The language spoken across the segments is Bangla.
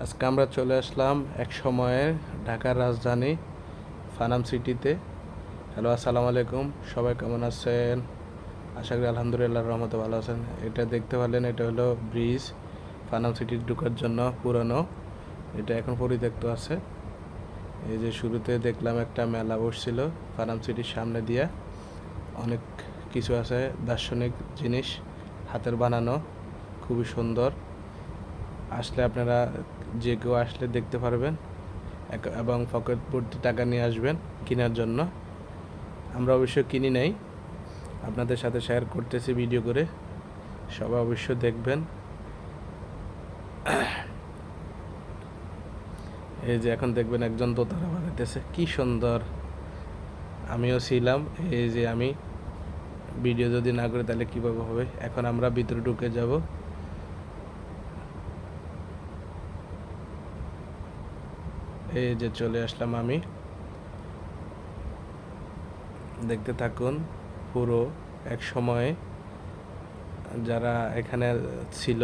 আজকে আমরা চলে আসলাম এক সময়ের ঢাকার রাজধানী ফানাম সিটিতে। হ্যালো, আসসালামু আলাইকুম। সবাই কেমন আছেন? আশা করি আলহামদুলিল্লাহ রহমতে ভালো আছেন। এটা দেখতে পারলেন, এটা হলো ব্রিজ ফানাম সিটি ঢোকার জন্য পুরনো। এটা এখন পরিত্যক্ত আছে। এই যে শুরুতে দেখলাম একটা মেলা বসছিল ফানাম সিটির সামনে দিয়ে। অনেক কিছু আছে, দার্শনিক জিনিস, হাতের বানানো, খুবই সুন্দর। আসলে আপনারা যে কেউ আসলে দেখতে পারবেন এবং পকেট ভর্তি টাকা নিয়ে আসবেন কেনার জন্য। আমরা অবশ্যই কিনি নাই, আপনাদের সাথে শেয়ার করতেছি ভিডিও করে, সবাই অবশ্যই দেখবেন। এই যে এখন দেখবেন একজন দোতারা বানাইতেছে, কি সুন্দর। আমিও ছিলাম, এই যে আমি ভিডিও যদি না করি তাহলে কীভাবে হবে। এখন আমরা ভিতরে ঢুকে যাব। এই যে চলে আসলাম আমি, দেখতে থাকুন। পুরো এক সময়ে যারা এখানে ছিল,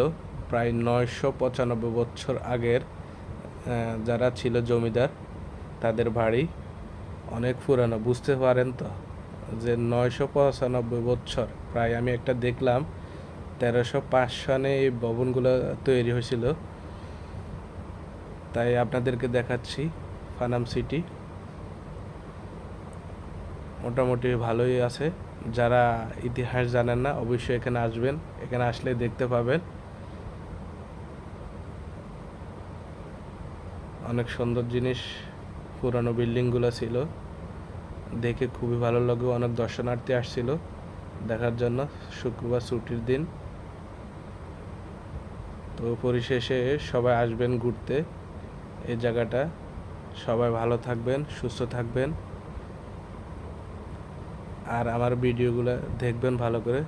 প্রায় 995 বছর আগের যারা ছিল জমিদার, তাদের বাড়ি অনেক পুরানো। বুঝতে পারেন তো যে 995 বছর, প্রায় আমি একটা দেখলাম 1305 সনে এই ভবনগুলো তৈরি হয়েছিল। তাই আপনাদেরকে দেখাচ্ছি ফানাম সিটি। মোটামুটি ভালোই আছে। যারা ইতিহাস জানেন না অবশ্যই এখানে আসবেন, এখানে আসলে দেখতে পাবেন। অনেক সুন্দর জিনিস, পুরানো বিল্ডিংগুলো ছিল, দেখে খুবই ভালো লাগে। অনেক দর্শনার্থী আসছিল দেখার জন্য, শুক্রবার ছুটির দিন। তো পরিশেষে সবাই আসবেন ঘুরতে এই জায়গাটা। সবাই ভালো থাকবেন, সুস্থ থাকবেন, আর আমার ভিডিওগুলো দেখবেন ভালো করে।